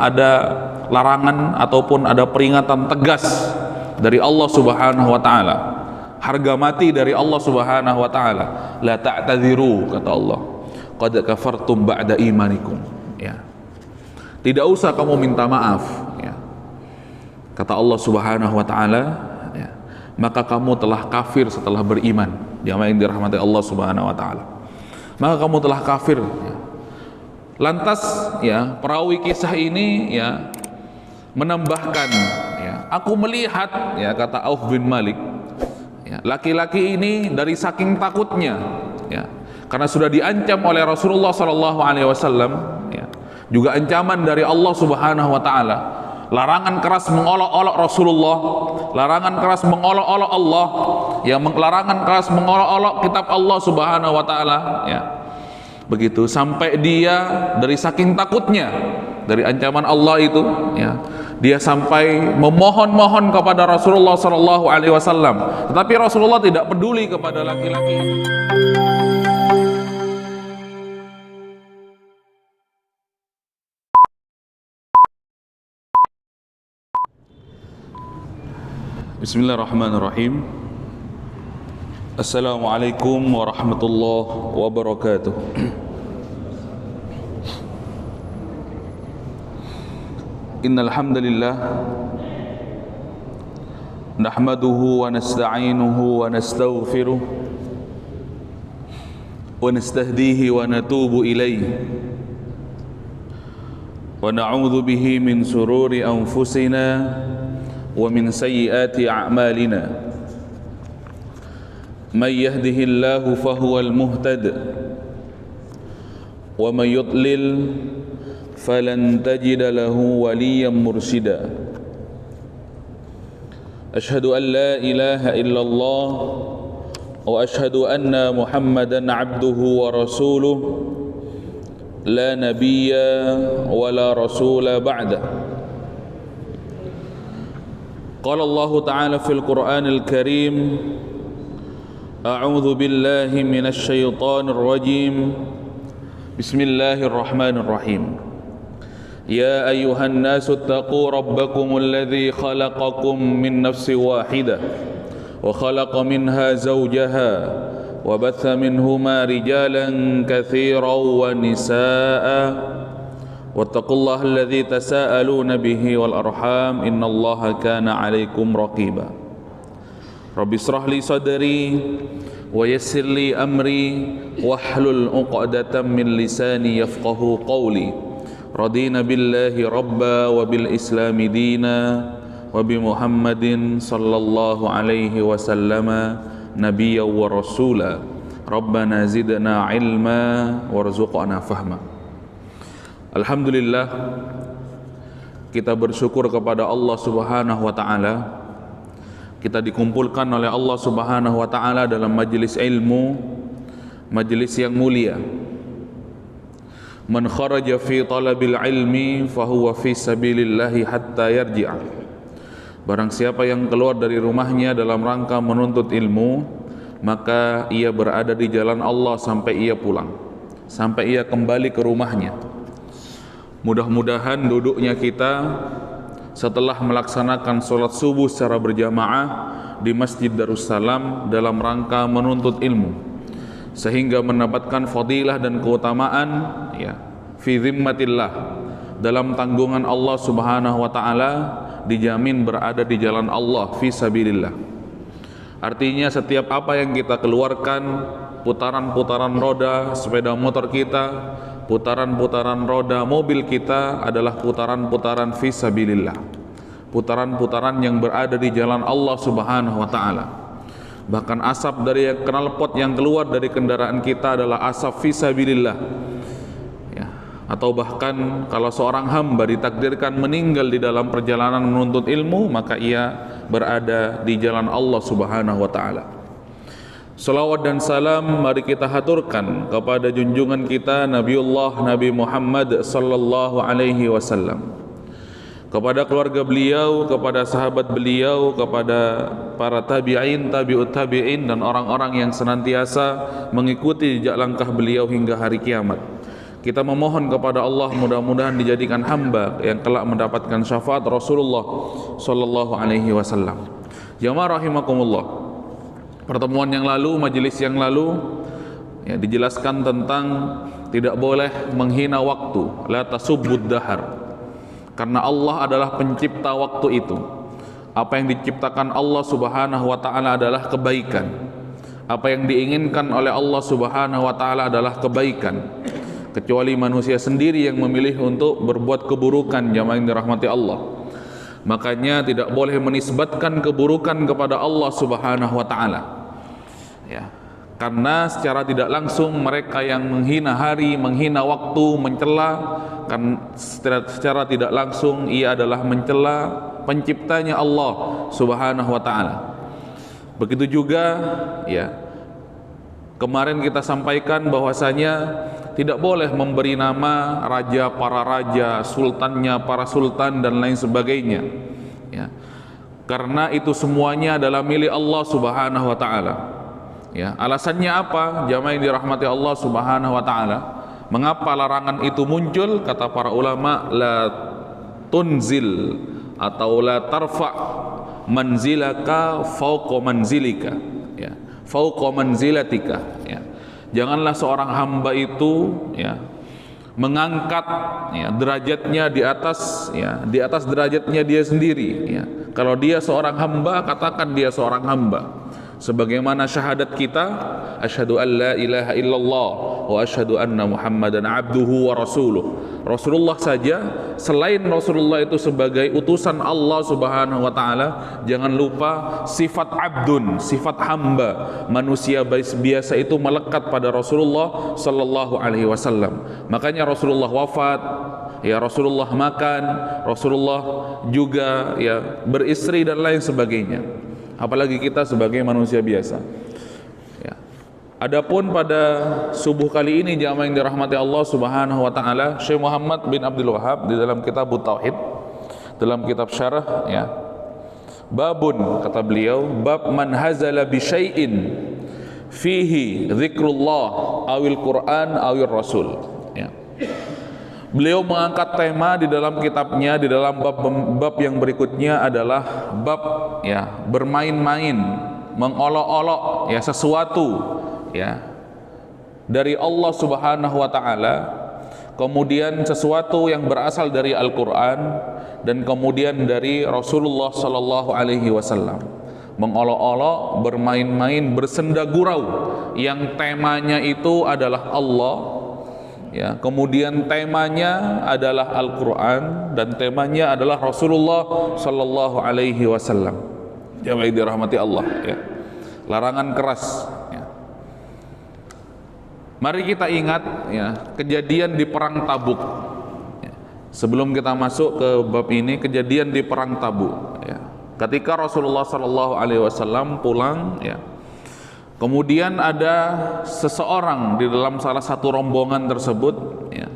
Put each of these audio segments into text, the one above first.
ada larangan ataupun ada peringatan tegas dari Allah Subhanahu wa taala, harga mati dari Allah Subhanahu wa taala. La ta'tadziru, kata Allah, qad kafartum ba'da imanikum. Ya. Tidak usah kamu minta maaf, ya. Kata Allah Subhanahu wa taala, ya, maka kamu telah kafir setelah beriman. Jamaah yang dirahmati Allah Subhanahu wa taala. Maka kamu telah kafir, ya. Lantas, ya, perawi kisah ini, ya, menambahkan, ya, aku melihat, ya, kata Auf bin Malik, ya, laki-laki ini dari saking takutnya, ya, karena sudah diancam oleh Rasulullah SAW, ya, juga ancaman dari Allah Subhanahu wa taala, larangan keras mengolok-olok Rasulullah, larangan keras mengolok-olok Allah, ya, larangan keras mengolok-olok kitab Allah Subhanahu wa taala, ya. Begitu sampai dia dari saking takutnya dari ancaman Allah itu, ya, dia sampai memohon-mohon kepada Rasulullah sallallahu alaihi wasallam, tetapi Rasulullah tidak peduli kepada laki-laki itu. Bismillahirrahmanirrahim. Assalamualaikum warahmatullahi wabarakatuh. Innal hamdalillah nahmaduhu wa nasta'inuhu wa nastaghfiruh wa nastahdihi wa natubu ilayhi wa na'udzu bihi min sururi anfusina wa min sayyiati a'malina. Man yahdihillahu fahuwal muhtad wa man yudlil falan tajida lahu waliyan mursyida. Ashhadu an la ilaha illallah wa ashhadu anna Muhammadan abduhu wa rasuluh la nabiyya wa la rasula ba'da. Qala Allah ta'ala fil Qur'anil Karim, a'udzu billahi minasy syaithanir rajim. Bismillahirrahmanirrahim. Ya ayyuhan nasu ittaqu rabbakumul ladzi khalaqakum min nafsin wahidah wa khalaqa minha zawjaha wa batha minhuma rijalan katsiran wa nisaa'a wattaqullaha alladzi tasaaluna bihi wal arham innallaha kana 'alaikum raqiba. Rabbi israh li sadri wa yassir li amri wahlul 'uqdatam min lisani yafqahu qawli. Radina billahi rabba wa bil islami dina wa bi Muhammadin sallallahu alaihi wasallama nabiyya wa rasula. Rabbana zidna ilma warzuqna fahma. Alhamdulillah, kita bersyukur kepada Allah Subhanahu wa taala. Kita dikumpulkan oleh Allah Subhanahu wa taala dalam majelis ilmu, majelis yang mulia. Man kharaja fi talabil ilmi fahuwa fi sabilillahi hatta yarji'a. Barang siapa yang keluar dari rumahnya dalam rangka menuntut ilmu, maka ia berada di jalan Allah sampai ia pulang, sampai ia kembali ke rumahnya. Mudah-mudahan duduknya kita setelah melaksanakan sholat subuh secara berjamaah di Masjid Darussalam dalam rangka menuntut ilmu, sehingga mendapatkan fadilah dan keutamaan, ya, fi zimmatillah, dalam tanggungan Allah Subhanahu wa taala, dijamin berada di jalan Allah fi sabilillah. Artinya setiap apa yang kita keluarkan, putaran-putaran roda sepeda motor kita, putaran-putaran roda mobil kita adalah putaran-putaran fi sabilillah, putaran-putaran yang berada di jalan Allah Subhanahu wa taala. Bahkan asap dari knalpot yang keluar dari kendaraan kita adalah asap fi sabilillah, ya. Atau bahkan kalau seorang hamba ditakdirkan meninggal di dalam perjalanan menuntut ilmu, maka ia berada di jalan Allah Subhanahu wa taala. Salawat dan salam mari kita haturkan kepada junjungan kita Nabi Muhammad sallallahu alaihi wasallam, kepada keluarga beliau, kepada sahabat beliau, kepada para tabi'in, tabi'ut tabi'in, dan orang-orang yang senantiasa mengikuti jejak langkah beliau hingga hari kiamat. Kita memohon kepada Allah mudah-mudahan dijadikan hamba yang kelak mendapatkan syafaat Rasulullah sallallahu alaihi wasallam. Jamaah rahimakumullah. Pertemuan yang lalu, majelis yang lalu ya, dijelaskan tentang tidak boleh menghina waktu, la tasubbud dahar. Karena Allah adalah pencipta waktu itu. Apa yang diciptakan Allah Subhanahu wa taala adalah kebaikan. Apa yang diinginkan oleh Allah Subhanahu wa taala adalah kebaikan. Kecuali manusia sendiri yang memilih untuk berbuat keburukan, jamaah yang dirahmati Allah. Makanya tidak boleh menisbatkan keburukan kepada Allah Subhanahu wa taala. Ya. Karena secara tidak langsung mereka yang menghina hari, menghina waktu, mencela, kan secara tidak langsung ia adalah mencela penciptanya Allah Subhanahu wa taala. Begitu juga ya, kemarin kita sampaikan bahwasanya tidak boleh memberi nama raja para raja, sultannya para sultan dan lain sebagainya ya. Karena itu semuanya adalah milik Allah Subhanahu wa taala. Ya, alasannya apa? Jamaah yang dirahmati Allah Subhanahu wa taala. Mengapa larangan itu muncul? Kata para ulama, la tunzil atau la tarfa manzilaka fauqa manzilika ya, fauqa manzilatika ya. Janganlah seorang hamba itu ya mengangkat ya derajatnya di atas derajatnya dia sendiri ya. Kalau dia seorang hamba, katakan dia seorang hamba. Sebagaimana syahadat kita, asyhadu an la ilaha illallah wa asyhadu anna Muhammadan abduhu wa rasuluh. Rasulullah saja, selain Rasulullah itu sebagai utusan Allah Subhanahu wa taala, jangan lupa sifat abdun, sifat hamba. Manusia biasa itu melekat pada Rasulullah sallallahu alaihi wasallam. Makanya Rasulullah wafat, ya Rasulullah makan, Rasulullah juga ya beristri dan lain sebagainya. Apalagi kita sebagai manusia biasa ya. Adapun pada subuh kali ini jamaah yang dirahmati Allah Subhanahu wa taala, Syekh Muhammad bin Abdul Wahhab di dalam kitab Tauhid, dalam kitab syarah ya, babun, kata beliau, bab man hazala bi syai'in fihi dzikrullah awil Qur'an awil Rasul ya. Beliau mengangkat tema di dalam kitabnya, di dalam bab yang berikutnya adalah bab ya bermain-main, mengolok-olok ya sesuatu ya dari Allah Subhanahu wa taala, kemudian sesuatu yang berasal dari Al-Qur'an dan kemudian dari Rasulullah sallallahu alaihi wasallam. Mengolok-olok, bermain-main, bersenda gurau yang temanya itu adalah Allah ya, kemudian temanya adalah Al-Quran dan temanya adalah Rasulullah sallallahu alaihi wasallam. Jamaah dirahmati Allah ya. Larangan keras ya. Mari kita ingat ya kejadian di perang Tabuk ya. Sebelum kita masuk ke bab ini, kejadian di perang Tabuk ya. Ketika Rasulullah sallallahu alaihi wasallam pulang ya, kemudian ada seseorang di dalam salah satu rombongan tersebut ya,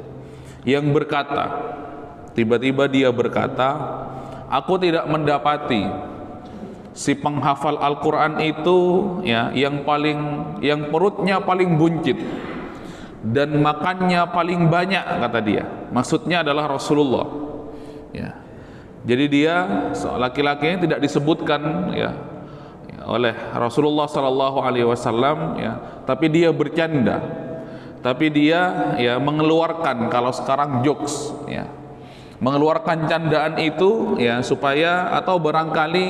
yang berkata, tiba-tiba dia berkata, aku tidak mendapati si penghafal Al-Quran itu ya, yang perutnya paling buncit dan makannya paling banyak, kata dia. Maksudnya adalah Rasulullah ya. Jadi dia laki-lakinya tidak disebutkan ya oleh Rasulullah sallallahu alaihi wasallam ya, tapi dia bercanda, tapi dia ya mengeluarkan, kalau sekarang jokes ya, mengeluarkan candaan itu ya supaya atau barangkali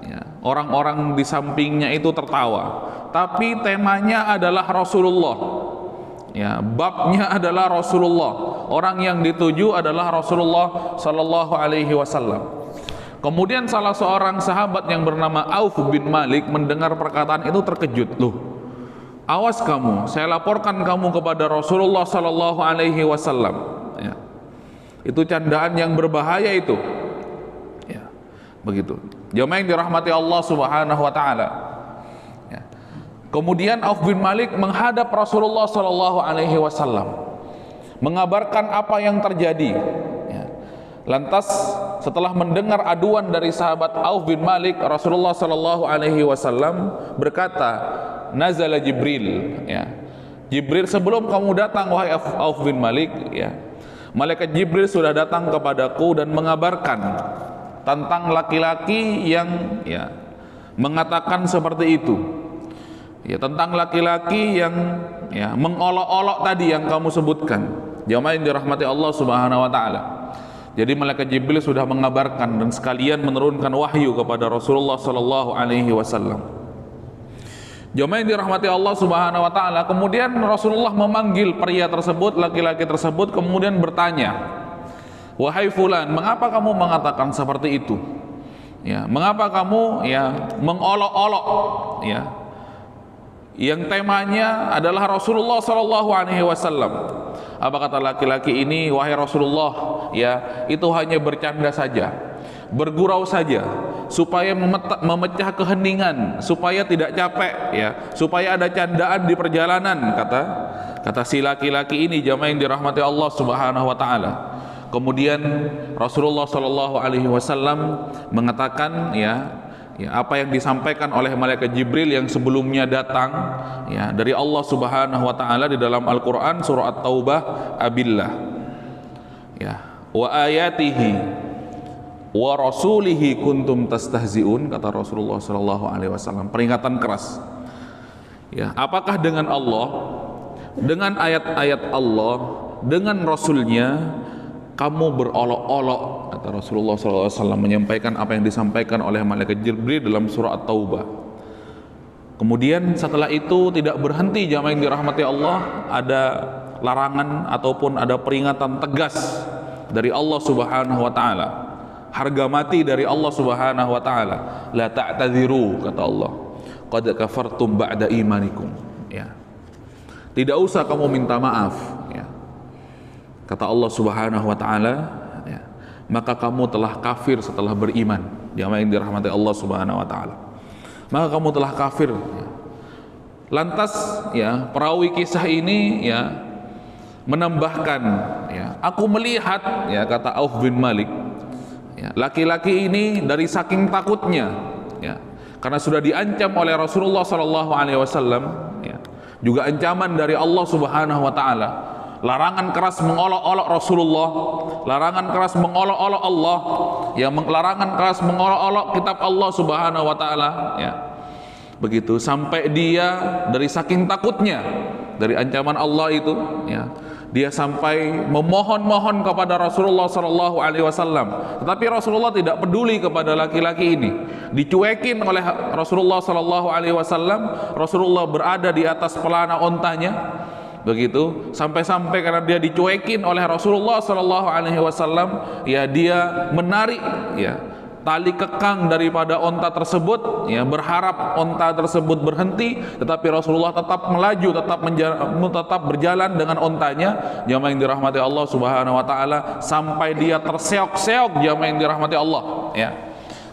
ya, orang-orang di sampingnya itu tertawa, tapi temanya adalah Rasulullah ya, babnya adalah Rasulullah, orang yang dituju adalah Rasulullah sallallahu alaihi wasallam. Kemudian salah seorang sahabat yang bernama Auf bin Malik mendengar perkataan itu terkejut. Loh, awas kamu, saya laporkan kamu kepada Rasulullah sallallahu alaihi wasallam ya. Itu candaan yang berbahaya itu ya. Begitu. Jamaah yang dirahmati Allah Subhanahu wa taala ya. Kemudian Auf bin Malik menghadap Rasulullah sallallahu alaihi wasallam mengabarkan apa yang terjadi ya. Lantas setelah mendengar aduan dari sahabat Auf bin Malik, Rasulullah sallallahu alaihi wasallam berkata, nazala Jibril ya. Jibril, sebelum kamu datang wahai Auf bin Malik, ya, malaikat Jibril sudah datang kepadaku dan mengabarkan tentang laki-laki yang ya mengatakan seperti itu. Ya, tentang laki-laki yang ya mengolok-olok tadi yang kamu sebutkan. Jamaah yang dirahmati Allah Subhanahu wa taala. Jadi malaikat Jibril sudah mengabarkan dan sekalian menurunkan wahyu kepada Rasulullah sallallahu alaihi wasallam. Jamaah yang dirahmati Allah Subhanahu wa taala, kemudian Rasulullah memanggil pria tersebut, laki-laki tersebut, kemudian bertanya, "Wahai fulan, mengapa kamu mengatakan seperti itu? Ya, mengapa kamu ya mengolok-olok ya yang temanya adalah Rasulullah sallallahu alaihi wasallam?" Apa kata laki-laki ini? "Wahai Rasulullah, ya, itu hanya bercanda saja, bergurau saja, supaya memecah keheningan, supaya tidak capek, ya, supaya ada candaan di perjalanan," kata si laki-laki ini. Jamaah yang dirahmati Allah Subhanahu wa taala. Kemudian Rasulullah sallallahu alaihi wasallam mengatakan, ya, apa yang disampaikan oleh malaikat Jibril yang sebelumnya datang ya dari Allah Subhanahu wa taala di dalam Al-Qur'an surah At-Taubah, "Abillah ya wa ayatihi wa rasulihi kuntum tastahzi'un," kata Rasulullah sallallahu alaihi wasallam, peringatan keras. Ya, apakah dengan Allah, dengan ayat-ayat Allah, dengan Rasulnya kamu berolok-olok, kata Rasulullah SAW menyampaikan apa yang disampaikan oleh malaikat Jibril dalam surah At-Taubah. Kemudian setelah itu tidak berhenti, jamaah yang dirahmati Allah, ada larangan ataupun ada peringatan tegas dari Allah Subhanahu wa taala. Harga mati dari Allah Subhanahu wa taala. "La ta'tadziru," kata Allah, "qad kafartum ba'da imanikum." Ya. Tidak usah kamu minta maaf, ya. Kata Allah Subhanahu wa taala, ya, maka kamu telah kafir setelah beriman. Jamaah yang dirahmati Allah Subhanahu wa taala. Maka kamu telah kafir. Ya. Lantas, ya, perawi kisah ini, ya, menambahkan, ya, "Aku melihat," ya, kata Auf bin Malik, ya, laki-laki ini dari saking takutnya, ya, karena sudah diancam oleh Rasulullah sallallahu alaihi wasallam, ya, juga ancaman dari Allah Subhanahu wa taala. Larangan keras mengolok-olok Rasulullah, larangan keras mengolok-olok Allah, yang larangan keras mengolok-olok kitab Allah Subhanahu wa taala, ya. Begitu sampai dia dari saking takutnya dari ancaman Allah itu, ya, dia sampai memohon-mohon kepada Rasulullah sallallahu alaihi wasallam. Tetapi Rasulullah tidak peduli kepada laki-laki ini. Dicuekin oleh Rasulullah sallallahu alaihi wasallam. Rasulullah berada di atas pelana ontanya. Begitu sampai-sampai karena dia dicuekin oleh Rasulullah sallallahu alaihi wasallam, ya, dia menarik, ya, tali kekang daripada onta tersebut, ya, berharap onta tersebut berhenti, tetapi Rasulullah tetap melaju, tetap berjalan dengan ontanya. Jamaah yang dirahmati Allah Subhanahu wa taala, sampai dia terseok-seok, jamaah yang dirahmati Allah, ya.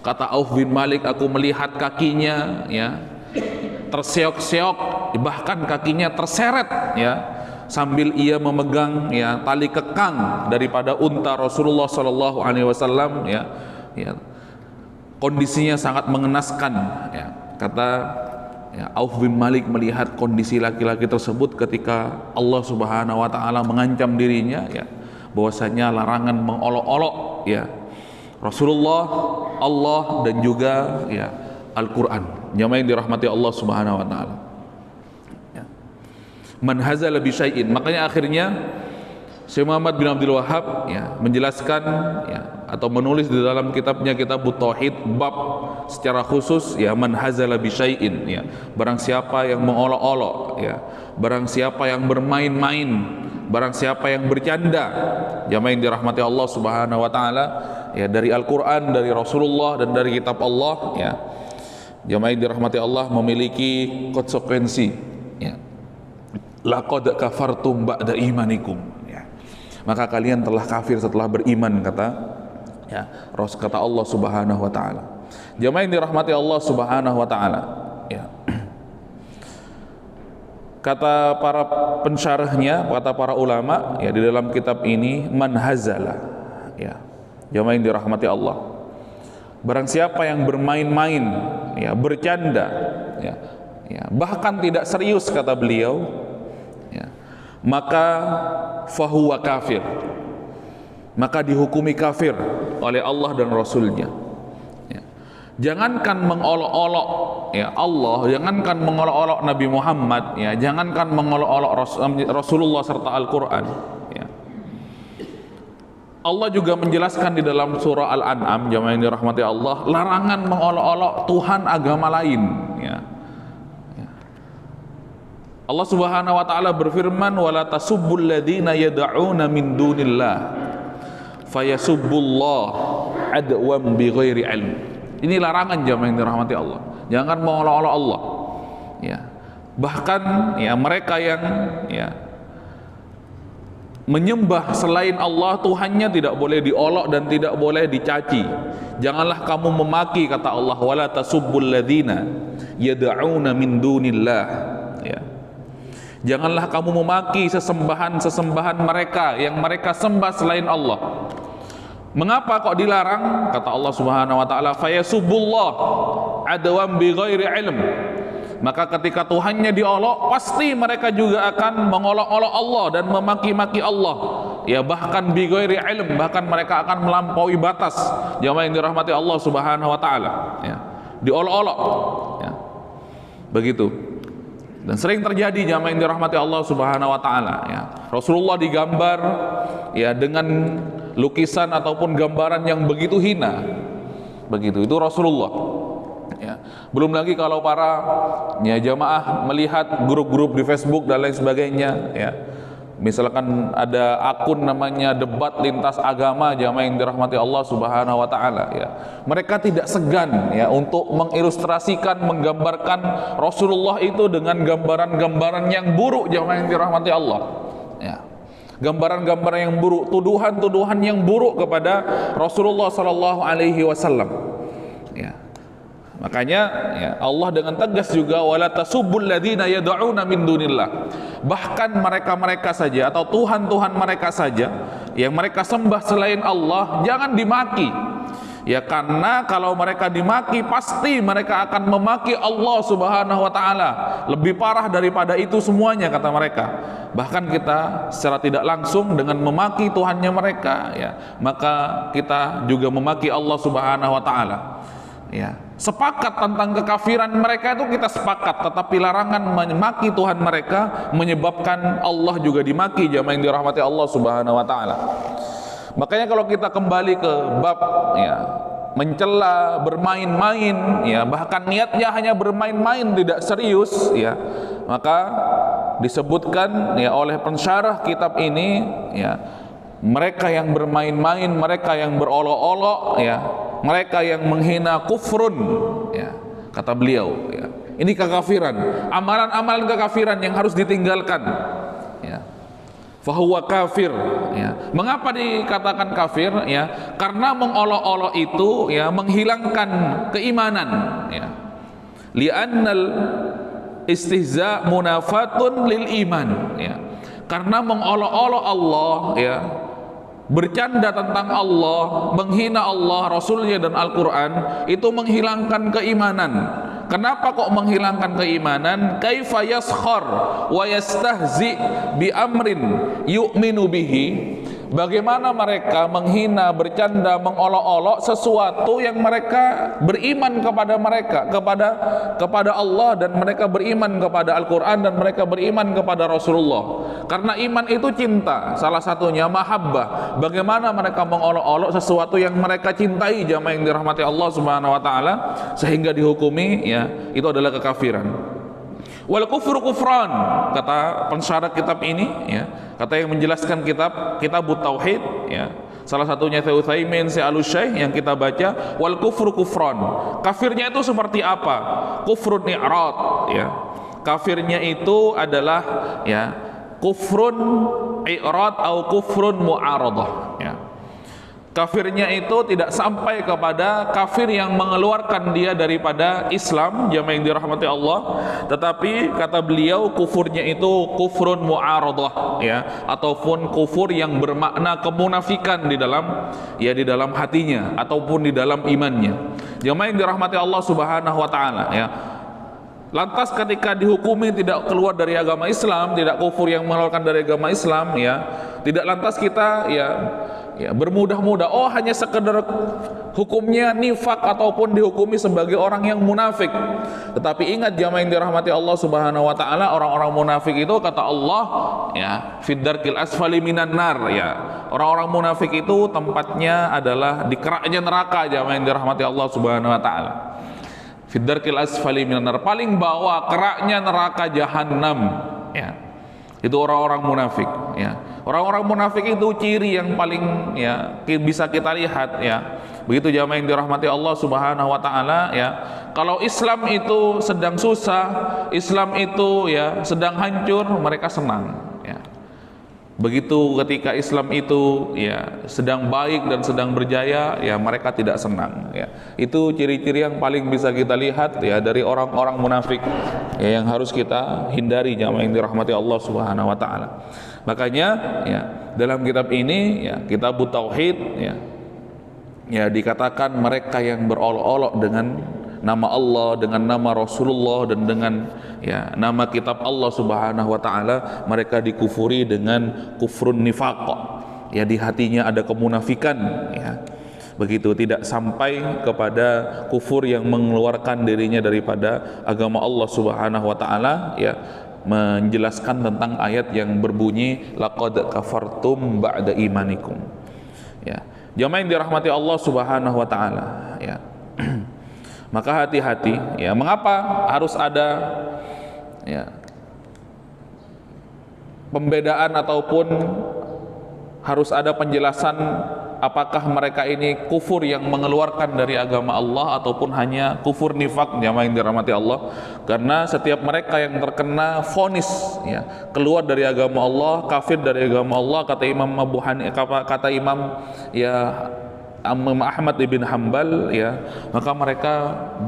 Kata Auf bin Malik, "Aku melihat kakinya, ya, terseok-seok, bahkan kakinya terseret, ya, sambil ia memegang, ya, tali kekang daripada unta Rasulullah sallallahu alaihi wasallam, ya, ya. Kondisinya sangat mengenaskan, ya. Kata, ya, Auf bin Malik melihat kondisi laki-laki tersebut ketika Allah Subhanahu wa taala mengancam dirinya, ya, bahwasanya larangan mengolok-olok, ya, Rasulullah, Allah, dan juga, ya, Al-Quran. Jamaah yang dirahmati Allah Subhanahu wa taala. Ya. Man hazala bi syai'in. Makanya akhirnya Syekh Muhammad bin Abdul Wahhab, ya, menjelaskan, ya, atau menulis di dalam kitabnya Kitabut Tauhid bab secara khusus, ya, man hazala bi syai'in, ya, barang siapa yang mengolok-olok, ya, barang siapa yang bermain-main, barang siapa yang bercanda. Jamaah yang dirahmati Allah Subhanahu wa taala, ya, dari Al-Qur'an, dari Rasulullah, dan dari kitab Allah, ya. Jamaah yang dirahmati Allah memiliki konsekuensi, ya. Laqad kafartum ba'da imanikum, ya. Maka kalian telah kafir setelah beriman, kata Allah Subhanahu wa taala. Jamaah yang dirahmati Allah Subhanahu wa taala, ya. Kata para pensyarahnya, kata para ulama, ya, di dalam kitab ini, man hazala, ya. Jamaah yang dirahmati Allah, barang siapa yang bermain-main, ya, bercanda, ya, ya, bahkan tidak serius, kata beliau, maka fahuwa kafir, maka dihukumi kafir oleh Allah dan Rasulnya. Ya. Jangankan mengolok-olok ya Allah, jangankan mengolok-olok Nabi Muhammad, ya, jangankan mengolok-olok Rasulullah serta Al-Quran. Ya. Allah juga menjelaskan di dalam surah Al-An'am, jamaah yang dirahmati Allah, larangan mengolok-olok Tuhan agama lain. Ya. Allah Subhanahu wa taala berfirman, "Wala tasubbul ladzina yad'una min dunillah fayasubbullah adwam bighairi ilm." Ini larangan jamaah yang dirahmati Allah. Jangan mengolok-olok Allah. Ya. Bahkan ya mereka yang ya menyembah selain Allah, Tuhannya tidak boleh diolok dan tidak boleh dicaci. Janganlah kamu memaki, kata Allah, "Wala tasubbul ladzina yad'una min dunillah." Ya. Janganlah kamu memaki sesembahan-sesembahan mereka yang mereka sembah selain Allah. Mengapa kok dilarang? Kata Allah Subhanahu wa taala, "Fayasubbullah adwam bighairi ilm." Maka ketika Tuhannya diolok, pasti mereka juga akan mengolok-olok Allah dan memaki-maki Allah. Ya, bahkan bighairi ilm, bahkan mereka akan melampaui batas. Jamaah yang dirahmati Allah Subhanahu wa taala, ya. Diolok-olok. Ya. Begitu. Dan sering terjadi jamaah yang dirahmati Allah Subhanahu wa taala, ya. Rasulullah digambar ya dengan lukisan ataupun gambaran yang begitu hina. Begitu. Itu Rasulullah. Ya. Belum lagi kalau para ya jamaah melihat grup-grup di Facebook dan lain sebagainya, ya. Misalkan ada akun namanya debat lintas agama, jamaah yang dirahmati Allah Subhanahu wa taala, ya. Mereka tidak segan ya untuk mengilustrasikan, menggambarkan Rasulullah itu dengan gambaran-gambaran yang buruk, jamaah yang dirahmati Allah. Ya. Gambaran-gambaran yang buruk, tuduhan-tuduhan yang buruk kepada Rasulullah sallallahu alaihi wasallam. Ya. Makanya ya, Allah dengan tegas juga, wala tasubbul ladzina yad'una min dunillah. Bahkan mereka-mereka saja atau tuhan-tuhan mereka saja yang mereka sembah selain Allah, jangan dimaki. Ya, karena kalau mereka dimaki pasti mereka akan memaki Allah Subhanahu wa taala. Lebih parah daripada itu semuanya, kata mereka. Bahkan kita secara tidak langsung dengan memaki Tuhannya mereka, ya, maka kita juga memaki Allah Subhanahu wa taala. Ya, sepakat tentang kekafiran mereka itu kita sepakat, tetapi larangan memaki Tuhan mereka menyebabkan Allah juga dimaki, jamaah yang dirahmati Allah Subhanahu wa taala. Makanya kalau kita kembali ke bab ya mencela, bermain-main, ya bahkan niatnya hanya bermain-main tidak serius, ya, maka disebutkan ya oleh pensyarah kitab ini, ya, mereka yang bermain-main, mereka yang berolok-olok, ya, mereka yang menghina kufrun, ya, kata beliau, ya, ini kekafiran, amalan-amalan kekafiran yang harus ditinggalkan, ya. Fahuwa kafir, ya. Mengapa dikatakan kafir? Ya, karena mengolok-olok itu ya menghilangkan keimanan, ya. Li'annal istihza munafatun lil iman, ya. Karena mengolok-olok Allah, ya, bercanda tentang Allah, menghina Allah, Rasulnya dan Al-Quran, itu menghilangkan keimanan. Kenapa kok menghilangkan keimanan? Kaifa yaskhar wa yastahzi bi amrin yu'minu bihi. Bagaimana mereka menghina, bercanda, mengolok-olok sesuatu yang mereka beriman kepada Allah, dan mereka beriman kepada Al-Quran, dan mereka beriman kepada Rasulullah. Karena iman itu cinta, salah satunya mahabbah. Bagaimana mereka mengolok-olok sesuatu yang mereka cintai, jamaah yang dirahmati Allah Subhanahu wa taala, sehingga dihukumi ya itu adalah kekafiran. Wal kufru kufran, kata pensyarah kitab ini, ya, kata yang menjelaskan kitab Tauhid, ya, salah satunya Syekh Utsaimin, Syekh Al-Syaikh yang kita baca, wal kufru kufran. Kafirnya itu seperti apa? Kufrun i'rad, ya. Kafirnya itu adalah ya kufrun i'rad atau kufrun mu'aradah, ya. Kafirnya itu tidak sampai kepada kafir yang mengeluarkan dia daripada Islam, jamaah yang dirahmati Allah, tetapi kata beliau kufurnya itu kufrun mu'aradah, ya, ataupun kufur yang bermakna kemunafikan di dalam hatinya ataupun di dalam imannya. Jamaah yang dirahmati Allah Subhanahu wa taala, ya. Lantas ketika dihukumi tidak keluar dari agama Islam, tidak kufur yang mengeluarkan dari agama Islam, ya, tidak lantas kita bermudah-mudah, oh hanya sekedar hukumnya nifak ataupun dihukumi sebagai orang yang munafik. Tetapi ingat jamaah yang dirahmati Allah Subhanahu wa taala, orang-orang munafik itu kata Allah, ya, fiddarkil asfali minan nar, ya. Orang-orang munafik itu tempatnya adalah di keraknya neraka, jamaah yang dirahmati Allah Subhanahu wa taala. Fiddarkil asfali minan nar, paling bawah keraknya neraka jahanam, ya. Itu orang-orang munafik, ya. Orang-orang munafik itu ciri yang paling, ya, bisa kita lihat, ya. Begitu jamaah yang dirahmati Allah Subhanahu wa taala, ya. Kalau Islam itu sedang susah, Islam itu, ya, sedang hancur, mereka senang, ya. Begitu ketika Islam itu, ya, sedang baik dan sedang berjaya, ya, mereka tidak senang, ya. Itu ciri-ciri yang paling bisa kita lihat, ya, dari orang-orang munafik, ya, yang harus kita hindari jamaah yang dirahmati Allah Subhanahu wa taala. Makanya, ya, dalam kitab ini, ya, Kitabut Tauhid, ya, dikatakan mereka yang berolok-olok dengan nama Allah, dengan nama Rasulullah, dan dengan, ya, nama kitab Allah Subhanahu wa taala, mereka dikufuri dengan kufrun nifaq, ya, di hatinya ada kemunafikan, ya. Begitu, tidak sampai kepada kufur yang mengeluarkan dirinya daripada agama Allah Subhanahu wa taala, ya. Menjelaskan tentang ayat yang berbunyi laqad kafartum ba'da imanikum, ya. Jamaah yang dirahmati Allah Subhanahu wa taala, ya. Maka hati-hati, ya. Mengapa harus ada, ya, pembedaan ataupun harus ada penjelasan apakah mereka ini kufur yang mengeluarkan dari agama Allah ataupun hanya kufur nifak, jamaah yang dirahmati Allah. Karena setiap mereka yang terkena vonis, ya, keluar dari agama Allah, kafir dari agama Allah, kata Imam Abu Hanifah, kata Imam, ya, Imam Ahmad ibn Hanbal, ya, maka mereka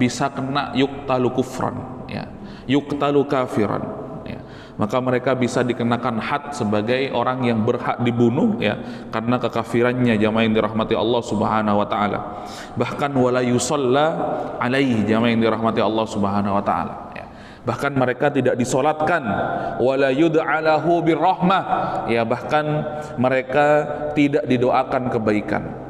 bisa kena yuktalu kufran, ya, yuktalu kafiran, ya. Maka mereka bisa dikenakan had sebagai orang yang berhak dibunuh, ya, karena kekafirannya, jamaah yang dirahmati Allah Subhanahu wa taala. Bahkan wala yusalla alaihi, jamaah yang dirahmati Allah Subhanahu wa taala, ya. Bahkan mereka tidak disolatkan, wala yud'alahu birrahmah, ya, bahkan mereka tidak didoakan kebaikan.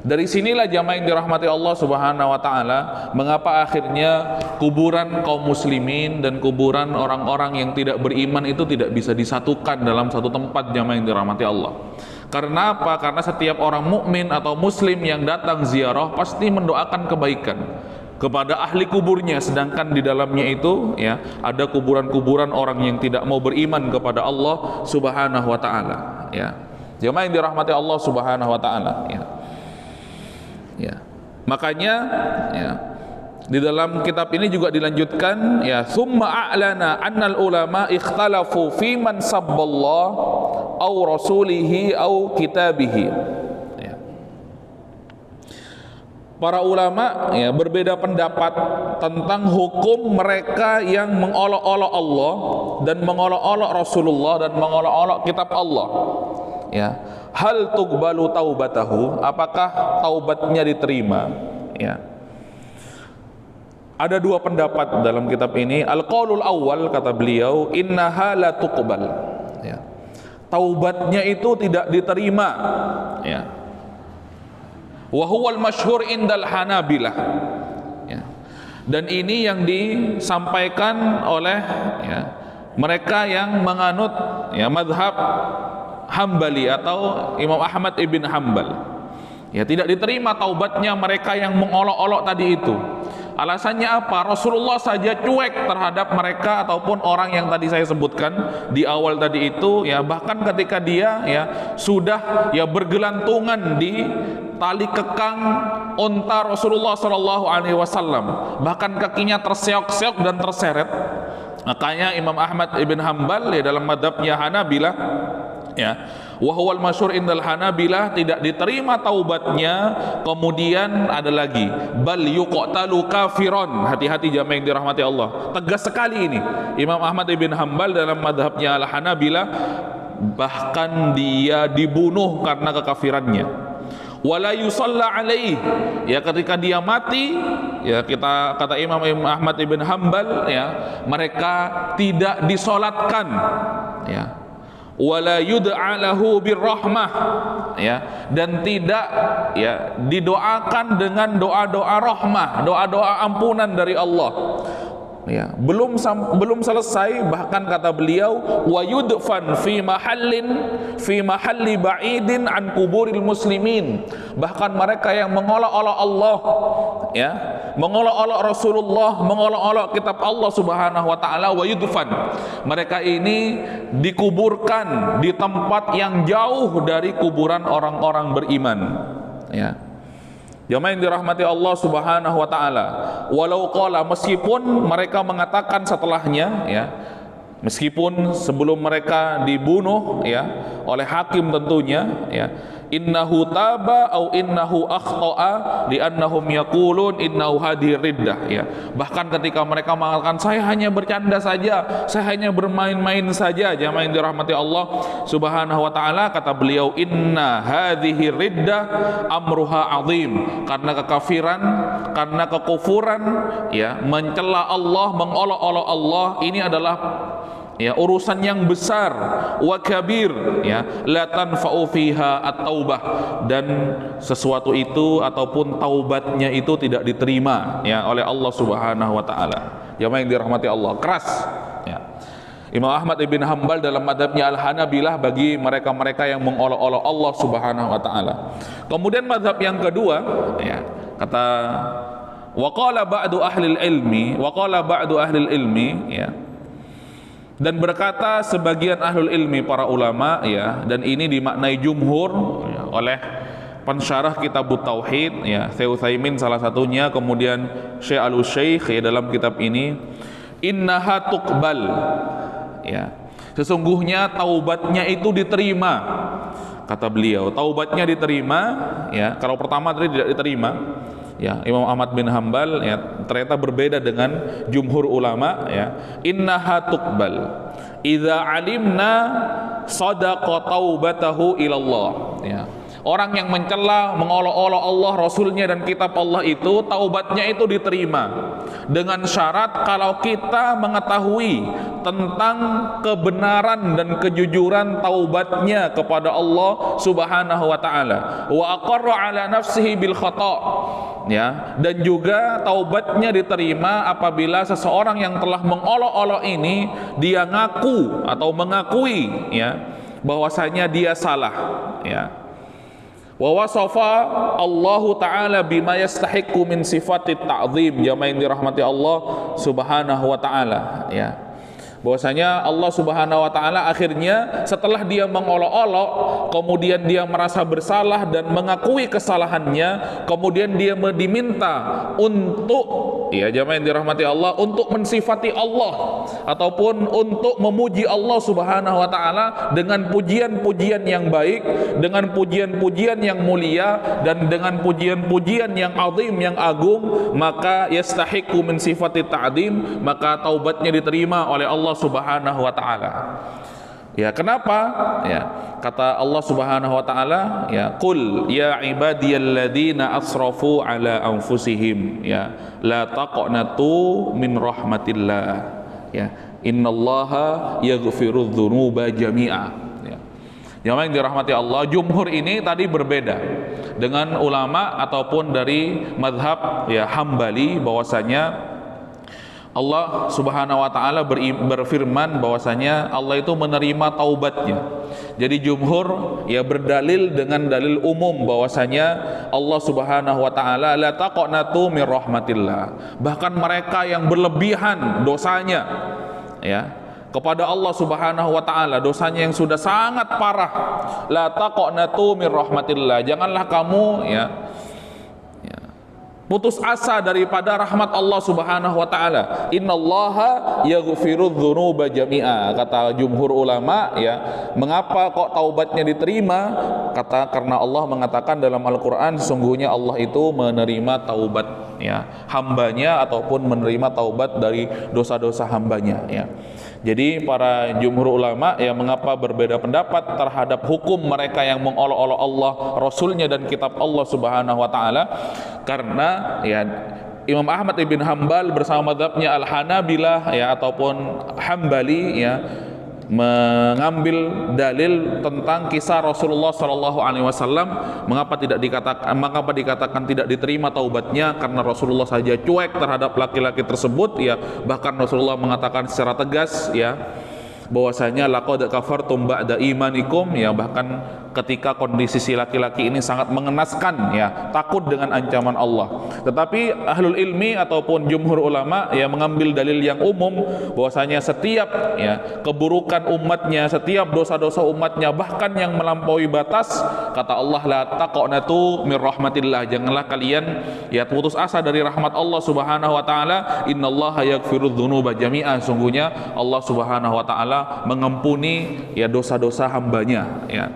Dari sinilah jamaah yang dirahmati Allah Subhanahu wa taala, mengapa akhirnya kuburan kaum muslimin dan kuburan orang-orang yang tidak beriman itu tidak bisa disatukan dalam satu tempat, jamaah yang dirahmati Allah. Karena apa? Karena setiap orang mukmin atau muslim yang datang ziarah pasti mendoakan kebaikan kepada ahli kuburnya, sedangkan di dalamnya itu, ya, ada kuburan-kuburan orang yang tidak mau beriman kepada Allah Subhanahu wa taala, ya. Jamaah yang dirahmati Allah Subhanahu wa taala, ya. Ya. Makanya, ya, di dalam kitab ini juga dilanjutkan, ya, summa a'lana annal ulama ikhtalafu fi man sabballah au rasulihi au kitabihi, ya. Para ulama, ya, berbeda pendapat tentang hukum mereka yang mengolok-olok Allah dan mengolok-olok Rasulullah dan mengolok-olok kitab Allah, ya. Hal tuqbalu taubatahu, apakah taubatnya diterima, ya. Ada dua pendapat dalam kitab ini. Al-qaulul awal, kata beliau, innaha la tuqbal, ya. Taubatnya itu tidak diterima, ya. Wa huwal masyhur indal Hanabilah, ya. Dan ini yang disampaikan oleh, ya, mereka yang menganut, ya, madhab Hambali atau Imam Ahmad ibn Hanbal, ya. Tidak diterima taubatnya mereka yang mengolok-olok tadi itu. Alasannya apa? Rasulullah saja cuek terhadap mereka ataupun orang yang tadi saya sebutkan di awal tadi itu, ya. Bahkan ketika dia, ya, sudah, ya, bergelantungan di tali kekang unta Rasulullah Shallallahu Alaihi Wasallam, bahkan kakinya terseok-seok dan terseret. Makanya Imam Ahmad ibn Hanbal, ya, dalam madhabnya Hanabilah, ya, wa huwal masyhur indal Hanabilah, tidak diterima taubatnya. Kemudian ada lagi, bal yuqtalu kafiron. Hati-hati jamaah yang dirahmati Allah, tegas sekali ini Imam Ahmad ibn Hanbal dalam madhabnya al Hanabilah, bahkan dia dibunuh karena kekafirannya. wala yusalla alaih, ya ketika dia mati, ya kita kata Imam Ahmad ibn Hanbal, ya mereka tidak disolatkan, ya wala yud'a lahu birrahmah, ya dan tidak ya didoakan dengan doa-doa rahmah, doa-doa ampunan dari Allah. Ya, belum selesai, bahkan kata beliau wa yudfan fi mahalli ba'idin an kuburil muslimin, bahkan mereka yang mengolok-olok Allah, ya mengolok-olok Rasulullah, mengolok-olok kitab Allah Subhanahu wa taala, wa yudfan, mereka ini dikuburkan di tempat yang jauh dari kuburan orang-orang beriman, ya. Jamaah yang dirahmati Allah Subhanahu wa taala, walau qala, meskipun mereka mengatakan setelahnya, ya meskipun sebelum mereka dibunuh, ya oleh hakim tentunya, ya innahu taba au innahu akhta'a li'annahum yaqulun innahu hadi riddah, ya bahkan ketika mereka mengatakan saya hanya bercanda saja, saya hanya bermain-main saja. Jamaah yang dirahmati Allah Subhanahu wa taala, kata beliau inna hadhihi riddah amruha azim, karena kekafiran, karena kekufuran, ya mencela Allah, mengolok-olok Allah, ini adalah ya urusan yang besar, wa kabir, ya la tanfa'u fiha at-taubah, dan sesuatu itu ataupun taubatnya itu tidak diterima ya oleh Allah Subhanahu wa taala. Jamaah yang dirahmati Allah, keras ya. Imam Ahmad ibn Hanbal dalam madhabnya Al-Hanabilah bagi mereka-mereka yang mengolok-olok Allah Subhanahu wa taala. Kemudian madhab yang kedua, ya kata waqala ba'du ahli ilmi, ya dan berkata sebagian ahlul ilmi, para ulama, ya dan ini dimaknai jumhur ya, oleh pensyarah kitab Tauhid, ya Syekh Utsaimin salah satunya, kemudian Syekh Al-Utsyaikh ya dalam kitab ini, innaha tuqbal, ya sesungguhnya taubatnya itu diterima, kata beliau taubatnya diterima, ya kalau pertama tadi tidak diterima. Ya, Imam Ahmad bin Hanbal ya ternyata berbeda dengan jumhur ulama, ya innaha tuqbal idza alimna sadaqa taubatahu ilallah, ya orang yang mencela, mengolok-olok Allah, Rasulnya dan kitab Allah itu taubatnya itu diterima dengan syarat kalau kita mengetahui tentang kebenaran dan kejujuran taubatnya kepada Allah Subhanahu wa taala, wa aqarra ala nafsihi bil khata', ya dan juga taubatnya diterima apabila seseorang yang telah mengolok-olok ini dia ngaku atau mengakui, ya bahwasanya dia salah, ya wa wasafa Allahu taala bima yastahiqqu min sifatit ta'zim. Jamaah yang dirahmati Allah Subhanahu wa taala, ya bahwasanya Allah Subhanahu wa taala akhirnya setelah dia mengolok-olok, kemudian dia merasa bersalah dan mengakui kesalahannya, kemudian dia diminta untuk, ya jamaah yang dirahmati Allah, untuk mensifati Allah ataupun untuk memuji Allah Subhanahu wa taala dengan pujian-pujian yang baik, dengan pujian-pujian yang mulia, dan dengan pujian-pujian yang azim, yang agung, maka yastahiqu min sifati ta'zim, maka taubatnya diterima oleh Allah Subhanahu wa taala. Ya, kenapa? Ya, kata Allah Subhanahu wa taala, ya qul ya ibadiyalladzina asrafu ala anfusihim, ya la taqnatu min rahmatillah, ya innallaha yaghfirudz dzunuba jami'a. Ya, yang dirahmati Allah, jumhur ini tadi berbeda dengan ulama ataupun dari mazhab ya Hambali, bahwasanya Allah Subhanahu wa taala berfirman bahwasanya Allah itu menerima taubatnya. Jadi jumhur ya berdalil dengan dalil umum bahwasanya Allah Subhanahu wa taala la taqnatu mir rahmatillah. Bahkan mereka yang berlebihan dosanya, ya kepada Allah Subhanahu wa taala, dosanya yang sudah sangat parah, la taqnatu mir rahmatillah, janganlah kamu ya putus asa daripada rahmat Allah Subhanahu wa taala. Innallaha yaghfirudz dzunuba jami'a, kata jumhur ulama, ya mengapa kok taubatnya diterima? Kata karena Allah mengatakan dalam Al-Qur'an, sesungguhnya Allah itu menerima taubat ya hambanya ataupun menerima taubat dari dosa-dosa hambanya, ya. Jadi para jumhur ulama ya mengapa berbeda pendapat terhadap hukum mereka yang mengolok-olok Allah, Rasulnya dan kitab Allah Subhanahu wa taala, karena ya Imam Ahmad ibn Hambal bersama madhabnya Al-Hanabilah ya ataupun Hambali ya mengambil dalil tentang kisah Rasulullah Shallallahu Alaihi Wasallam. Mengapa dikatakan tidak diterima taubatnya? Karena Rasulullah saja cuek terhadap laki-laki tersebut ya, bahkan Rasulullah mengatakan secara tegas ya bahwasanya laqad kafartum ba'da imanikum ya, bahkan ketika kondisi si laki-laki ini sangat mengenaskan ya, takut dengan ancaman Allah. Tetapi ahlul ilmi ataupun jumhur ulama ya mengambil dalil yang umum bahwasanya setiap ya keburukan umatnya, setiap dosa-dosa umatnya, bahkan yang melampaui batas, kata Allah, la taqnatu mir rahmatillah, janganlah kalian ya putus asa dari rahmat Allah Subhanahu wa taala. Innallaha yaghfirudz dzunuba jami'a, sungguhnya Allah Subhanahu wa taala mengampuni ya dosa-dosa hambanya ya.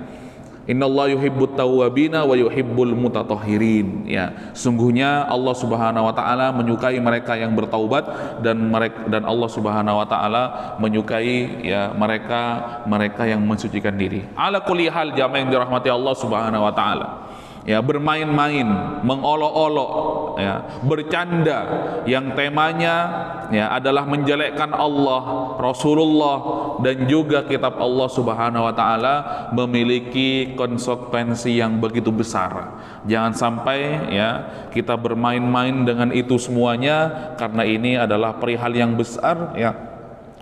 Innallaha yuhibbut tawwabina wa yuhibbul mutatahhirin ya. Sungguhnya Allah Subhanahu wa taala menyukai mereka yang bertaubat, dan Allah Subhanahu wa taala menyukai ya mereka yang mensucikan diri. Ala kulli hal, jamaah yang dirahmati Allah Subhanahu wa taala. Ya, bermain-main, mengolok-olok, ya, bercanda yang temanya ya adalah menjelekkan Allah, Rasulullah dan juga kitab Allah Subhanahu wa taala memiliki konsekuensi yang begitu besar. Jangan sampai ya kita bermain-main dengan itu semuanya, karena ini adalah perihal yang besar ya.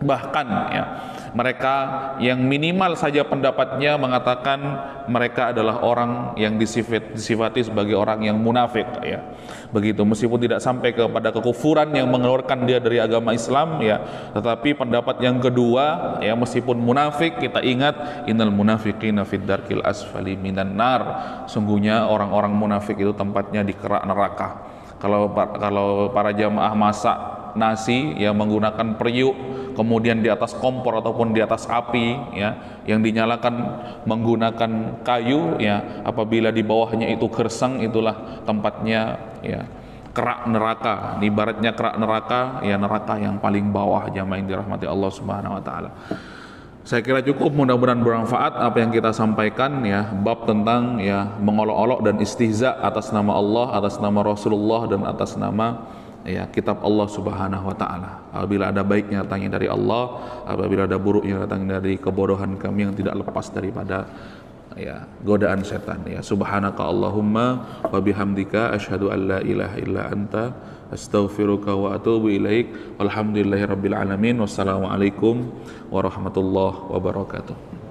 Bahkan ya mereka yang minimal saja pendapatnya mengatakan mereka adalah orang yang disifati sebagai orang yang munafik ya. Begitu, meskipun tidak sampai kepada kekufuran yang mengeluarkan dia dari agama Islam ya, tetapi pendapat yang kedua ya, meskipun munafik, kita ingat innal munafiqina fid darkil asfali minan nar, sungguhnya orang-orang munafik itu tempatnya di kerak neraka. Kalau para jamaah masak nasi ya menggunakan periuk, kemudian di atas kompor ataupun di atas api ya yang dinyalakan menggunakan kayu ya, apabila di bawahnya itu gersang, itulah tempatnya ya kerak neraka. Ibaratnya kerak neraka ya, neraka yang paling bawah, jamaah yang dirahmati Allah Subhanahu wa taala. Saya kira cukup, mudah-mudahan bermanfaat apa yang kita sampaikan ya, bab tentang ya mengolok-olok dan istihza atas nama Allah, atas nama Rasulullah dan atas nama ya kitab Allah Subhanahu wa taala. Apabila ada baiknya datangnya dari Allah, apabila ada buruknya datangnya dari kebodohan kami yang tidak lepas daripada ya godaan setan ya. Subhanaka Allahumma wa bihamdika asyhadu an la ilaha illa anta astaghfiruka wa atubu ilaik. Walhamdulillahirabbil alamin. Wassalamualaikum warahmatullahi wabarakatuh.